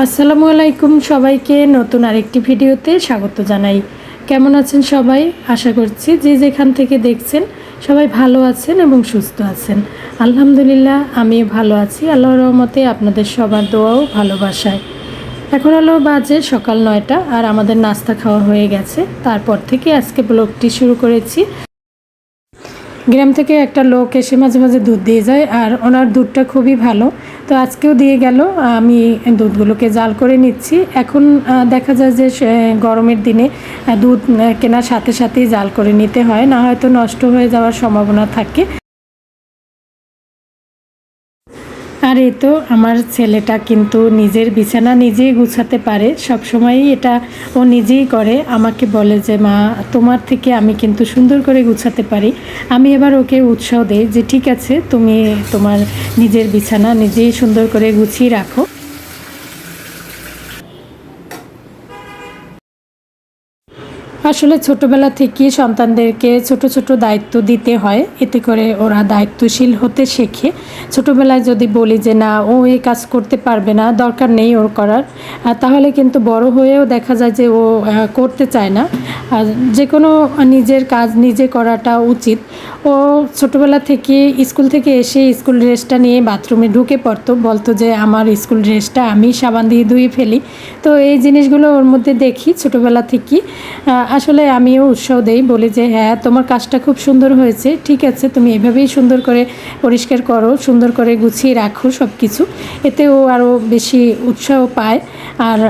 আসসালামু আলাইকুম সবাইকে নতুন আরেকটি ভিডিওতে স্বাগত জানাই। কেমন আছেন সবাই? আশা করছি যে যেখান থেকে দেখছেন সবাই ভালো আছেন এবং সুস্থ আছেন। আলহামদুলিল্লাহ আমিও ভালো আছি, আল্লাহর রহমতে আপনাদের সবার দোয়া ও ভালোবাসায়। এখন হলো বাজে সকাল 9টা আর আমাদের নাস্তা খাওয়া হয়ে গেছে। তারপর থেকে আজকে ব্লগটি শুরু করেছি। গ্রাম থেকে একটা লোক এসে মাঝে মাঝে দুধ দিয়ে যায় আর ওনার দুধটা খুবই ভালো। তো আজকেও দিয়ে গেল। আমি দুধগুলোকে জাল করে নিচ্ছি। এখন দেখা যায় যে গরমের দিনে দুধ কেনার সাথে সাথেই জাল করে নিতে হয়, না হয়তো নষ্ট হয়ে যাওয়ার সম্ভাবনা থাকে। আর এই তো আমার ছেলেটা কিন্তু নিজের বিছানা নিজেই গুছাতে পারে, সবসময়ই এটা ও নিজেই করে। আমাকে বলে যে মা, তোমার থেকে আমি কিন্তু সুন্দর করে গুছাতে পারি। আমি এবার ওকে উৎসাহ দিই যে ঠিক আছে, তুমি তোমার নিজের বিছানা নিজেই সুন্দর করে গুছিয়ে রাখো। আসলে ছোটবেলা থেকে সন্তানদেরকে ছোট ছোট দায়িত্ব দিতে হয়, এতে করে ওরা দায়িত্বশীল হতে শেখে। ছোটবেলায় যদি বলি যে না, ও এই কাজ করতে পারবে না, দরকার নেই ওর করার, তাহলে কিন্তু বড় হয়েও দেখা যায় যে ও করতে চায় না। আর যে কোনো নিজের কাজ নিজে করাটা উচিত। ও ছোটবেলা থেকে স্কুল থেকে এসে স্কুল ড্রেসটা নিয়ে বাথরুমে ঢুকে পড়তো, বলতো যে আমার স্কুল ড্রেসটা আমি সাবান দিয়ে ধুয়ে ফেলি। তো এই জিনিসগুলো ওর মধ্যে দেখি ছোটবেলা থেকেই। আসলে আমিও উৎসাহ দেই, বলি যে হ্যাঁ, তোমার কাজটা খুব সুন্দর হয়েছে, ঠিক আছে, তুমি এভাবেই সুন্দর করে পরিষ্কার করো, সুন্দর করে গুছিয়ে রাখো সব কিছু। এতে ও আরও বেশি উৎসাহ পায় আর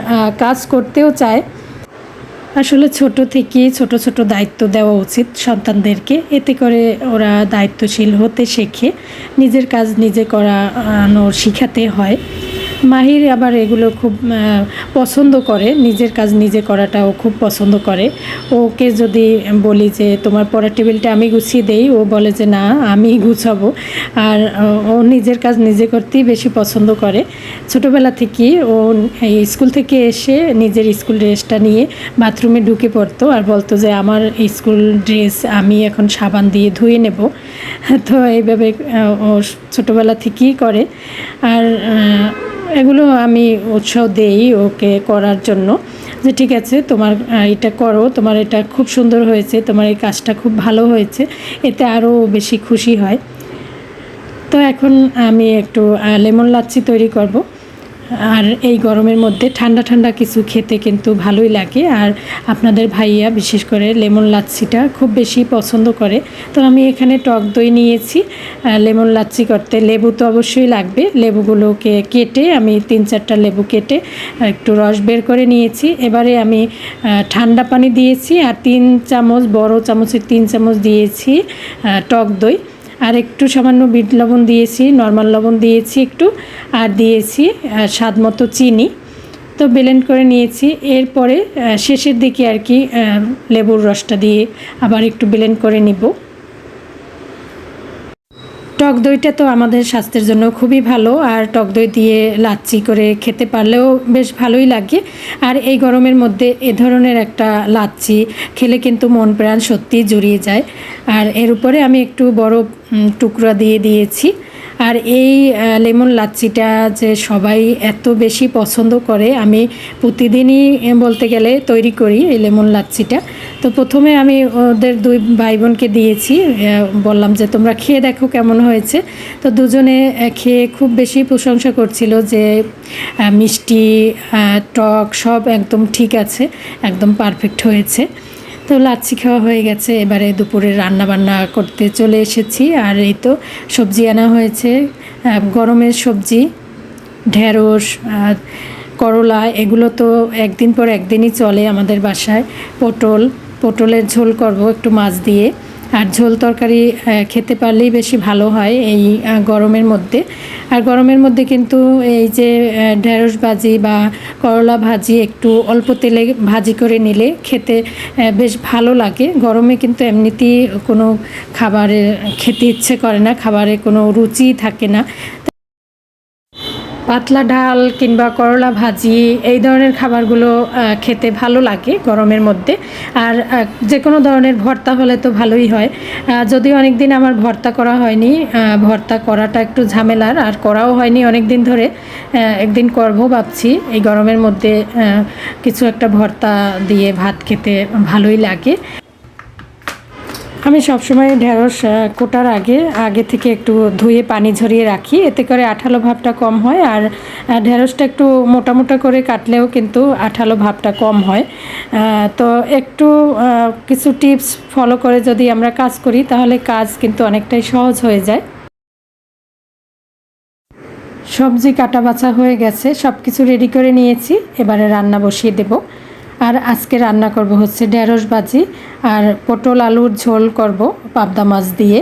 কাজ করতেও চায়। আসলে ছোট থেকে ছোট ছোট দায়িত্ব দেওয়া উচিত সন্তানদেরকে, এতে করে ওরা দায়িত্বশীল হতে শেখে। নিজের কাজ নিজে করানো শিখাতে হয়। মাহির আবার এগুলো খুব পছন্দ করে, নিজের কাজ নিজে করাটাও খুব পছন্দ করে। ওকে যদি বলি যে তোমার পড়ার টেবিলটা আমি গুছিয়ে দেই, ও বলে যে না, আমি গুছাবো। আর ও নিজের কাজ নিজে করতেই বেশি পছন্দ করে। ছোটোবেলা থেকেই ও স্কুল থেকে এসে নিজের স্কুল ড্রেসটা নিয়ে বাথরুমে ঢুকে পড়তো আর বলতো যে আমার স্কুল ড্রেস আমি এখন সাবান দিয়ে ধুয়ে নেব। তো এইভাবে ও ছোটোবেলা থেকেই করে। আর এগুলো আমি উৎসাহ দেই ওকে করার জন্য, যে ঠিক আছে, তোমার এটা করো, তোমার এটা খুব সুন্দর হয়েছে, তোমার এই কাজটা খুব ভালো হয়েছে। এতে আরও বেশি খুশি হয়। তো এখন আমি একটু লেমন লাচ্ছি তৈরি করব। আর এই গরমের মধ্যে ঠান্ডা ঠান্ডা কিছু খেতে কিন্তু ভালোই লাগে। আর আপনাদের ভাইয়া বিশেষ করে লেমন লাচ্ছিটা খুব বেশি পছন্দ করে। তো আমি এখানে টক দই নিয়েছি। লেমন লাচ্ছি করতে লেবু তো অবশ্যই লাগবে। লেবুগুলোকে কেটে আমি 3-4টা লেবু কেটে একটু রস বের করে নিয়েছি। এবারে আমি ঠান্ডা পানি দিয়েছি আর 3 চামচ, বড় চামচের 3 চামচ দিয়েছি টক দই। আর একটু সামান্য বিট লবণ দিয়েছি, নর্মাল লবণ দিয়েছি একটু, আর দিয়েছি স্বাদ মতো চিনি। তো ব্লেন্ড করে নিয়েছি। এরপরে শেষের দিকে আর কি লেবুর রসটা দিয়ে আবার একটু ব্লেন্ড করে নিব। টক দইটা তো আমাদের স্বাস্থ্যের জন্য খুবই ভালো, আর টক দই দিয়ে লাচ্ছি করে খেতে পারলেও বেশ ভালোই লাগে। আর এই গরমের মধ্যে এ ধরনের একটা লাচ্ছি খেলে কিন্তু মন প্রাণ সত্যিই জুড়িয়ে যায়। আর এর উপরে আমি একটু বরফ টুকরা দিয়ে দিয়েছি। আর এই লেমন লাচ্ছিটা যে সবাই এত বেশি পছন্দ করে, আমি প্রতিদিনই বলতে গেলে তৈরি করি এই লেমন লাচ্ছিটা। তো প্রথমে আমি ওদের 2 ভাই বোনকে দিয়েছি, বললাম যে তোমরা খেয়ে দেখো কেমন হয়েছে। তো দুজনে খেয়ে খুব বেশি প্রশংসা করছিল যে মিষ্টি টক সব একদম ঠিক আছে, একদম পারফেক্ট হয়েছে। তো লাচ্ছি খাওয়া হয়ে গেছে, এবারে দুপুরে রান্না বান্না করতে চলে এসেছি। আর এই তো সবজি আনা হয়েছে, গরমের সবজি, ঢেঁড়স, করলা, এগুলো তো একদিন পর একদিনই চলে আমাদের বাসায়। পটলের ঝোল করব একটু মাছ দিয়ে। আর ঝোল তরকারি খেতে পারলেই বেশি ভালো হয় এই গরমের মধ্যে। আর গরমের মধ্যে কিন্তু এই যে ঢেঁড়স ভাজি বা করলা ভাজি একটু অল্প তেলে ভাজি করে নিলে খেতে বেশ ভালো লাগে। গরমে কিন্তু এমনিতেই কোনো খাবারে খেতে ইচ্ছে করে না, খাবারে কোনো রুচি থাকে না। পাতলা ডাল কিংবা করলা ভাজি এই ধরনের খাবারগুলো খেতে ভালো লাগে গরমের মধ্যে। আর যে কোনো ধরনের ভর্তা হলে তো ভালোই হয়। যদিও অনেক দিন আমার ভর্তা করা হয়নি, ভর্তা করাটা একটু ঝামেলার, আর করাও হয়নি অনেক দিন ধরে। একদিন করবো ভাবছি। এই গরমের মধ্যে কিছু একটা ভর্তা দিয়ে ভাত খেতে ভালোই লাগে। আমি সবসময় ঢেঁড়স কোটার আগে থেকে একটু ধুয়ে পানি ঝরিয়ে রাখি, এতে করে আঠালো ভাবটা কম হয়। আর ঢেঁড়সটা একটু মোটা মোটা করে কাটলেও কিন্তু আঠালো ভাবটা কম হয়। তো একটু কিছু টিপস ফলো করে যদি আমরা কাজ করি তাহলে কাজ কিন্তু অনেকটাই সহজ হয়ে যায়। সবজি কাটা বাছা হয়ে গেছে, সব কিছু রেডি করে নিয়েছি, এবারে রান্না বসিয়ে দেব। আর আজকে রান্না করব হচ্ছে ঢেঁড়স ভাজি আর পটল আলুর ঝোল করব পাবদা মাছ দিয়ে।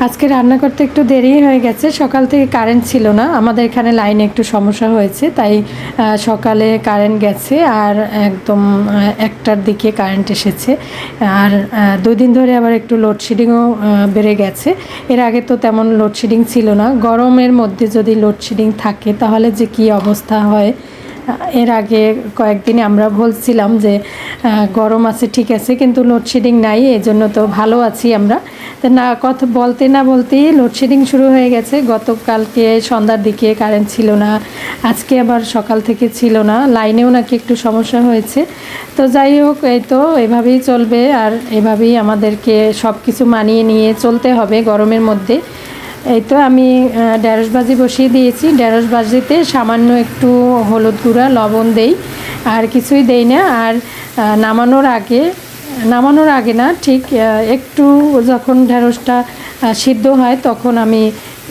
আজকে রান্না করতে একটু দেরি হয়ে গেছে, সকাল থেকে কারেন্ট ছিল না, আমাদের এখানে লাইনে একটু সমস্যা হয়েছে, তাই সকালে কারেন্ট গেছে আর একদম 1টার দিকে কারেন্ট এসেছে। আর 2 দিন ধরে আবার একটু লোডশেডিংও বেড়ে গেছে। এর আগে তো তেমন লোডশেডিং ছিল না। গরমের মধ্যে যদি লোডশেডিং থাকে তাহলে যে কী অবস্থা হয়। এর আগে কয়েকদিনে আমরা বলছিলাম যে গরম আছে ঠিক আছে, কিন্তু লোডশেডিং নাই, এই জন্য তো ভালো আছি আমরা। তো না কথা বলতে না বলতেই লোডশেডিং শুরু হয়ে গেছে। গতকালকে সন্ধ্যার দিকে কারেন্ট ছিল না, আজকে আবার সকাল থেকে ছিল না, লাইনেও নাকি একটু সমস্যা হয়েছে। তো যাই হোক, এই তো এভাবেই চলবে, আর এভাবেই আমাদেরকে সব কিছু মানিয়ে নিয়ে চলতে হবে গরমের মধ্যে। এই তো আমি ঢেঁড়স ভাজি বসিয়ে দিয়েছি। ঢেঁড়স ভাজিতে সামান্য একটু হলুদ গুঁড়া লবণ দেই, আর কিছুই দেই না। আর নামানোর আগে না, ঠিক একটু যখন ঢেঁড়সটা সিদ্ধ হয় তখন আমি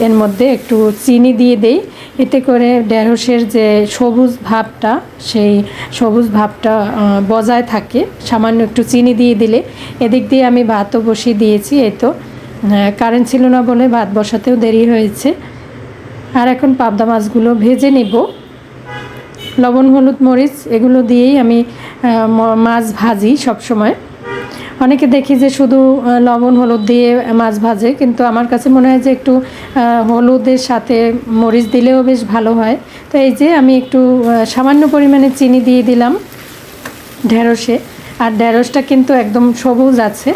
এর মধ্যে একটু চিনি দিয়ে দেই, এতে করে ঢেঁড়সের যে সবুজ ভাবটা সেই সবুজ ভাবটা বজায় থাকে। সামান্য একটু চিনি দিয়ে দিলে। এদিক দিয়ে আমি ভাতও বসিয়ে দিয়েছি। এই তো কারেন্ট ছিল না বলে ভাত বসাতেও দেরি হয়েছে। আর এখন পাবদা মাছগুলো ভেজে নেব। লবণ হলুদ মরিচ এগুলো দিয়েই আমি মাছ ভাজি সব সময়। অনেকে দেখি যে শুধু লবণ হলুদ দিয়ে মাছ ভাজে, কিন্তু আমার কাছে মনে হয় যে একটু হলুদের সাথে মরিচ দিলেও বেশ ভালো হয়। তো এই যে আমি একটু সামান্য পরিমাণে চিনি দিয়ে দিলাম ঢেঁড়সে। আর ঢেঁড়সটা কিন্তু একদম সবুজ আছে।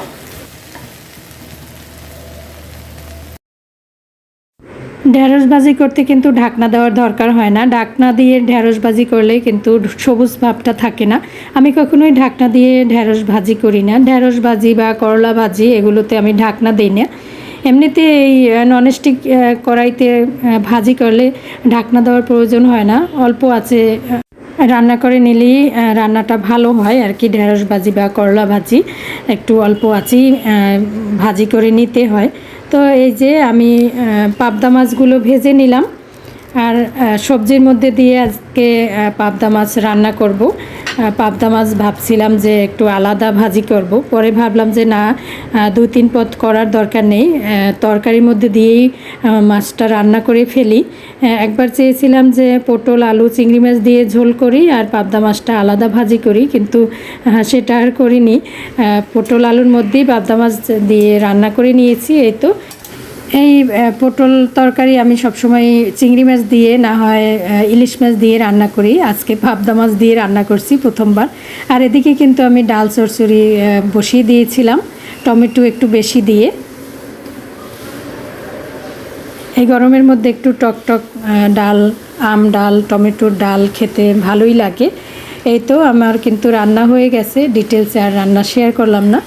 ঢেঁড়স ভাজি করতে কিন্তু ঢাকনা দেওয়ার দরকার হয় না। ঢাকনা দিয়ে ঢেঁড়স ভাজি করলে কিন্তু সবুজ ভাবটা থাকে না। আমি কখনোই ঢাকনা দিয়ে ঢেঁড়স ভাজি করি না। ঢেঁড়স ভাজি বা করলা ভাজি এগুলোতে আমি ঢাকনা দিই না। এমনিতে এই ননস্টিক কড়াইতে ভাজি করলে ঢাকনা দেওয়ার প্রয়োজন হয় না, অল্প আছে রান্না করে নিলেই রান্নাটা ভালো হয় আর কি। ঢেঁড়স ভাজি বা করলা ভাজি একটু অল্প আছেই ভাজি করে নিতে হয়। তো এই যে আমি পাবদা মাছগুলো ভেজে নিলাম, আর সবজির মধ্যে দিয়ে আজকে পাবদা মাছ রান্না করব। পাবদা মাছ ভাবছিলাম যে একটু আলাদা ভাজি করব, পরে ভাবলাম যে না, 2-3 পদ করার দরকার নেই, তরকারির মধ্যে দিয়েই মাছটা রান্না করে ফেলি। একবার চেয়েছিলাম যে পটল আলু চিংড়ি মাছ দিয়ে ঝোল করি আর পাবদা মাছটা আলাদা ভাজি করি, কিন্তু সেটা আর করিনি। পটল আলুর মধ্যেই পাবদা মাছ দিয়ে রান্না করে নিয়েছি। এই তো এই পটল তরকারি আমি সবসময় চিংড়ি মাছ দিয়ে না হয় ইলিশ মাছ দিয়ে রান্না করি। আজকে পাবদা মাছ দিয়ে রান্না করছি প্রথমবার। আর এদিকে কিন্তু আমি ডাল চচ্চড়ি বসিয়ে দিয়েছিলাম টমেটো একটু বেশি দিয়ে। এই গরমের মধ্যে একটু টক ডাল, আম ডাল, টমেটোর ডাল খেতে ভালোই লাগে। এই তো আমার কিন্তু রান্না হয়ে গেছে, ডিটেলসে আর রান্না শেয়ার করলাম না।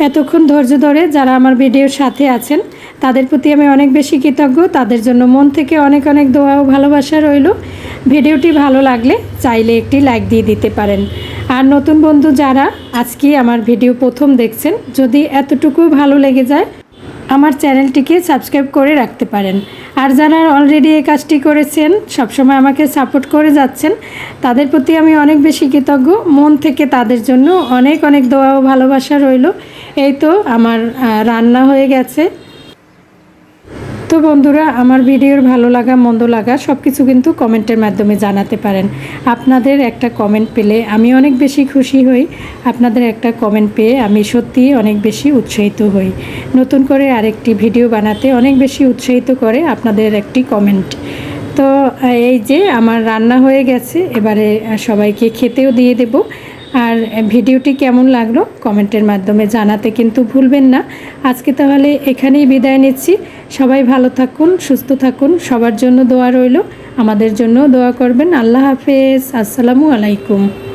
এতক্ষণ ধৈর্য ধরে যারা আমার ভিডিওর সাথে আছেন তাদের প্রতি আমি অনেক বেশি কৃতজ্ঞ। তাদের জন্য মন থেকে অনেক অনেক দোয়া ও ভালোবাসা রইল। ভিডিওটি ভালো লাগলে চাইলে একটি লাইক দিয়ে দিতে পারেন। আর নতুন বন্ধু যারা আজকে আমার ভিডিও প্রথম দেখছেন, যদি এতটুকু ভালো লেগে যায় আমার চ্যানেলটিকে সাবস্ক্রাইব করে রাখতে পারেন। আর যারা অলরেডি এই কাজটি করেছেন, সবসময় আমাকে সাপোর্ট করে যাচ্ছেন, তাদের প্রতি আমি অনেক বেশি কৃতজ্ঞ। মন থেকে তাদের জন্য অনেক অনেক দোয়া ও ভালোবাসা রইল। এই তো আমার রান্না হয়ে গেছে। তো বন্ধুরা, আমার ভিডিওর ভালো লাগা মন্দ লাগা সব কিছু কিন্তু কমেন্টের মাধ্যমে জানাতে পারেন। আপনাদের একটা কমেন্ট পেলে আমি অনেক বেশি খুশি হই। আপনাদের একটা কমেন্ট পেয়ে আমি সত্যিই অনেক বেশি উৎসাহিত হই। নতুন করে আরেকটি ভিডিও বানাতে অনেক বেশি উৎসাহিত করে আপনাদের একটি কমেন্ট। তো এই যে আমার রান্না হয়ে গেছে, এবারে সবাইকে খেতেও দিয়ে দেব। আর ভিডিওটি কেমন লাগলো কমেন্টের মাধ্যমে জানাতে কিন্তু ভুলবেন না। আজকে তাহলে এখানেই বিদায় নিচ্ছি। সবাই ভালো থাকুন, সুস্থ থাকুন, সবার জন্য দোয়া রইল, আমাদের জন্য দোয়া করবেন। আল্লাহ হাফেজ, আসসালামু আলাইকুম।